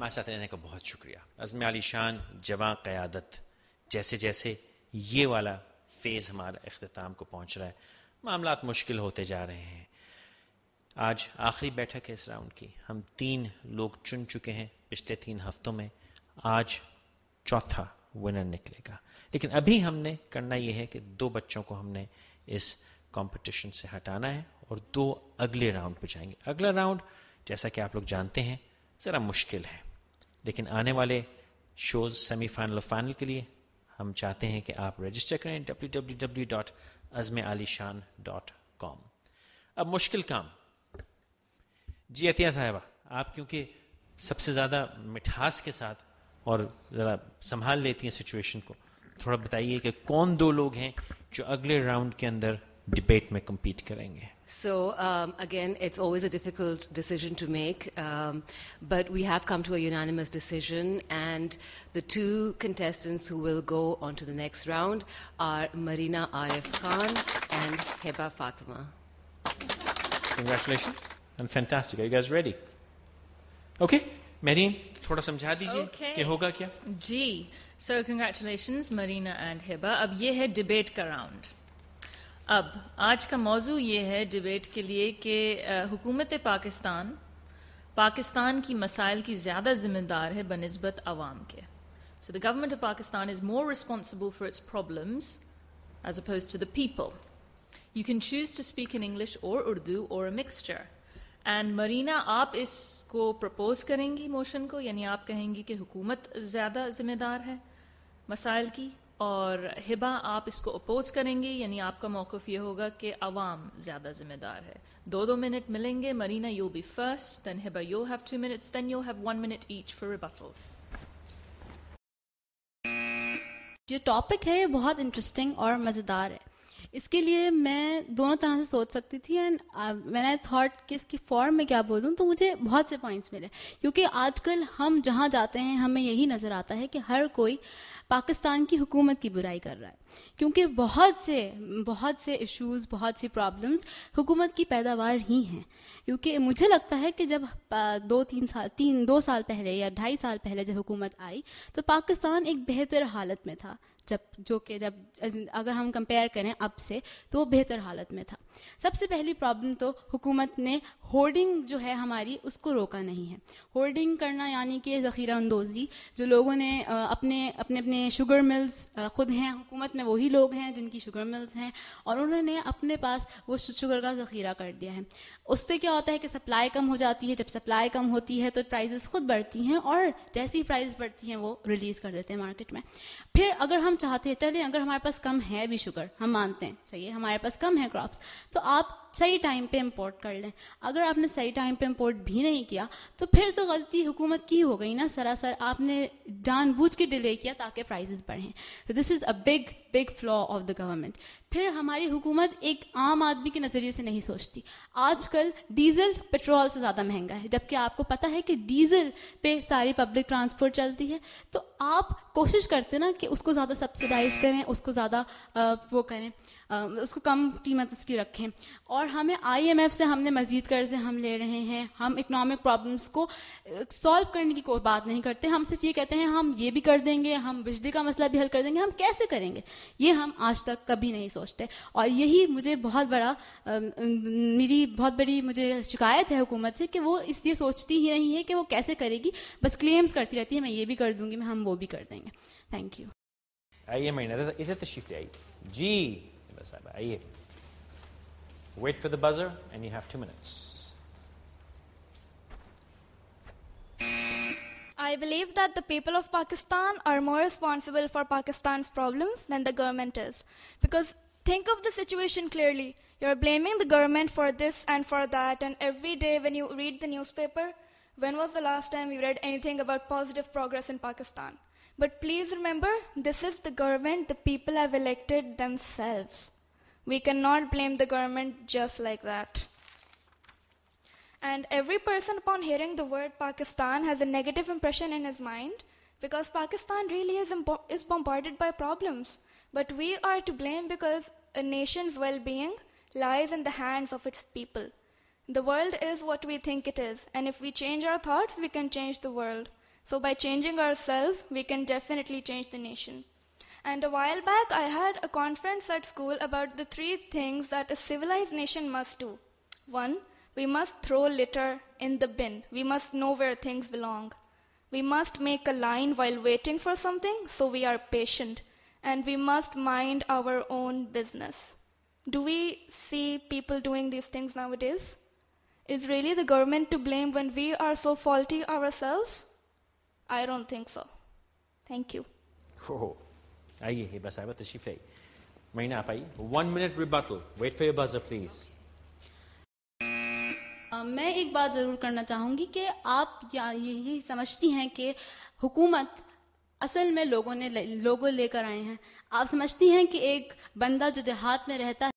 ہمارے ساتھ رہنے کا بہت شکریہ. عزم علی شان جواں قیادت، جیسے جیسے یہ والا فیز ہمارا اختتام کو پہنچ رہا ہے، معاملات مشکل ہوتے جا رہے ہیں. آج آخری بیٹھک ہے اس راؤنڈ کی. ہم 3 لوگ چن چکے ہیں پچھلے 3 ہفتوں میں. آج چوتھا ونر نکلے گا. لیکن ابھی ہم نے کرنا یہ ہے کہ 2 بچوں کو ہم نے اس کمپٹیشن سے ہٹانا ہے اور 2 اگلے راؤنڈ پہ جائیں گے. اگلا راؤنڈ جیسا کہ آپ لوگ جانتے ہیں ذرا مشکل ہے، لیکن آنے والے شوز سیمی فائنل اور فائنل کے لیے ہم چاہتے ہیں کہ آپ رجسٹر کریں www.azmalishan.com. اب مشکل کام. جی عطیہ صاحبہ، آپ کیونکہ سب سے زیادہ مٹھاس کے ساتھ اور ذرا سنبھال لیتی ہیں سچویشن کو، تھوڑا بتائیے کہ کون 2 لوگ ہیں جو اگلے راؤنڈ کے اندر ڈبیٹ میں کمپیٹ کریں گے. So again, it's always a difficult decision to make, but we have come to a unanimous decision, and the 2 contestants who will go on to the next round are Marina Arif Khan and Heba Fatima. Congratulations and fantastic. Are you guys ready? Okay, Marine, تھوڑا سمجھا دیجیے کہ ہوگا کیا. جی سر، congratulations Merina and ہیبا. اب یہ ہے debate کا راؤنڈ. اب آج کا موضوع یہ ہے ڈبیٹ کے لیے کہ حکومت پاکستان کی مسائل کی زیادہ ذمہ دار ہے بنسبت عوام کے. So the government of Pakistan is more responsible for its problems as opposed to the people. You can choose to speak in English or Urdu or a mixture. And Marina, آپ اس کو پرپوز کریں گی motion کو، یعنی آپ کہیں گی کہ حکومت زیادہ ذمہ دار ہے مسائل کی، اور ہبا آپ اس کو اپوز کریں گے، یعنی آپ کا موقف یہ ہوگا کہ عوام زیادہ ذمہ دار ہے. 2 منٹ ملیں گے. Marina you'll be first, then Hiba you'll have 2 minutes, then you'll have 1 minute each for rebuttals. جو ٹاپک ہے یہ بہت انٹرسٹنگ اور مزیدار ہے. اس کے لیے میں دونوں طرح سے سوچ سکتی تھی، اینڈ میں نے تھاٹ کہ اس کی فارم میں کیا بولوں، تو مجھے بہت سے پوائنٹس ملے. کیونکہ آج کل ہم جہاں جاتے ہیں ہمیں یہی نظر آتا ہے کہ ہر کوئی پاکستان کی حکومت کی برائی کر رہا ہے، کیونکہ بہت سے ایشوز، بہت سی پرابلمس حکومت کی پیداوار ہی ہیں. کیونکہ مجھے لگتا ہے کہ جب 2 سال پہلے یا 2.5 سال پہلے جب حکومت آئی تو پاکستان ایک بہتر حالت میں تھا، جب اگر ہم کمپیئر کریں اب سے تو وہ بہتر حالت میں تھا. سب سے پہلی پرابلم تو حکومت نے ہورڈنگ جو ہے ہماری اس کو روکا نہیں ہے. ہورڈنگ کرنا یعنی کہ ذخیرہ اندوزی، جو لوگوں نے اپنے شوگر ملز خود ہیں حکومت میں، وہی لوگ ہیں جن کی شوگر ملز ہیں، اور انہوں نے اپنے پاس وہ شوگر کا ذخیرہ کر دیا ہے. اس سے کیا ہوتا ہے کہ سپلائی کم ہو جاتی ہے. جب سپلائی کم ہوتی ہے تو پرائزز خود بڑھتی ہیں، اور جیسی پرائز بڑھتی ہیں وہ ریلیز کر دیتے ہیں مارکیٹ میں. پھر اگر ہم چاہتے ہیں، چلیں اگر ہمارے پاس کم ہے بھی شوگر، ہم مانتے ہیں صحیح ہے ہمارے پاس کم ہے کراپس، تو آپ صحیح ٹائم پہ امپورٹ کر لیں. اگر آپ نے صحیح ٹائم پہ امپورٹ بھی نہیں کیا تو پھر تو غلطی حکومت کی ہو گئی نا. سراسر آپ نے جان بوجھ کے ڈیلے کیا تاکہ پرائزز بڑھیں. تو دس از اے بگ فلا آف دا گورنمنٹ. پھر ہماری حکومت ایک عام آدمی کے نظریے سے نہیں سوچتی. آج کل ڈیزل پیٹرول سے زیادہ مہنگا ہے، جبکہ آپ کو پتہ ہے کہ ڈیزل پہ ساری پبلک ٹرانسپورٹ چلتی ہے. تو آپ کوشش کرتے نا کہ اس کو زیادہ سبسیڈائز کریں، اس کو زیادہ وہ کریں، اس کو کم قیمت اس کی رکھیں. اور ہمیں IMF سے ہم نے مزید قرضے ہم لے رہے ہیں. ہم اکنامک پرابلمس کو سالو کرنے کی کوئی بات نہیں کرتے. ہم صرف یہ کہتے ہیں ہم یہ بھی کر دیں گے، ہم بجلی کا مسئلہ بھی حل کر دیں گے. ہم کیسے کریں گے یہ ہم آج تک کبھی نہیں سوچتے. اور یہی مجھے میری بہت بڑی مجھے شکایت ہے حکومت سے کہ وہ اس لیے سوچتی ہی نہیں ہے کہ وہ کیسے کرے گی، بس کلیمز کرتی رہتی ہے میں یہ بھی کر دوں گی، ہم وہ بھی کر دیں گے. Thank you. آئیے مہینہ ادھر تشریف لے آئیے. جی صاحب آئیے. Wait for the buzzer and you have 2 minutes. I believe that the people of Pakistan are more responsible for Pakistan's problems than the government is. Because think of the situation clearly. You're blaming the government for this and for that, and every day when you read the newspaper, when was the last time you read anything about positive progress in Pakistan? But please remember, this is the government the people have elected themselves. We cannot blame the government just like that. And every person upon hearing the word Pakistan has a negative impression in his mind, because Pakistan really is bombarded by problems. But we are to blame because a nation's well-being lies in the hands of its people. The world is what we think it is, and if we change our thoughts, we can change the world. So by changing ourselves, we can definitely change the nation. And a while back, I had a conference at school about the 3 things that a civilized nation must do. 1, we must throw litter in the bin. We must know where things belong. We must make a line while waiting for something, so we are patient. And we must mind our own business. Do we see people doing these things nowadays? Is really the government to blame when we are so faulty ourselves? I don't think so. Thank you. آئیے ہبہ صاحبہ تشریف لائیے. مہینہ آپ آئیے. 1 minute rebuttal. Wait for your buzzer, please. میں ایک بات ضرور کرنا چاہوں گی کہ آپ یہی سمجھتی ہیں کہ حکومت اصل میں لوگوں لے کر آئے ہیں. آپ سمجھتی ہیں کہ ایک بندہ جو دیہات میں رہتا ہے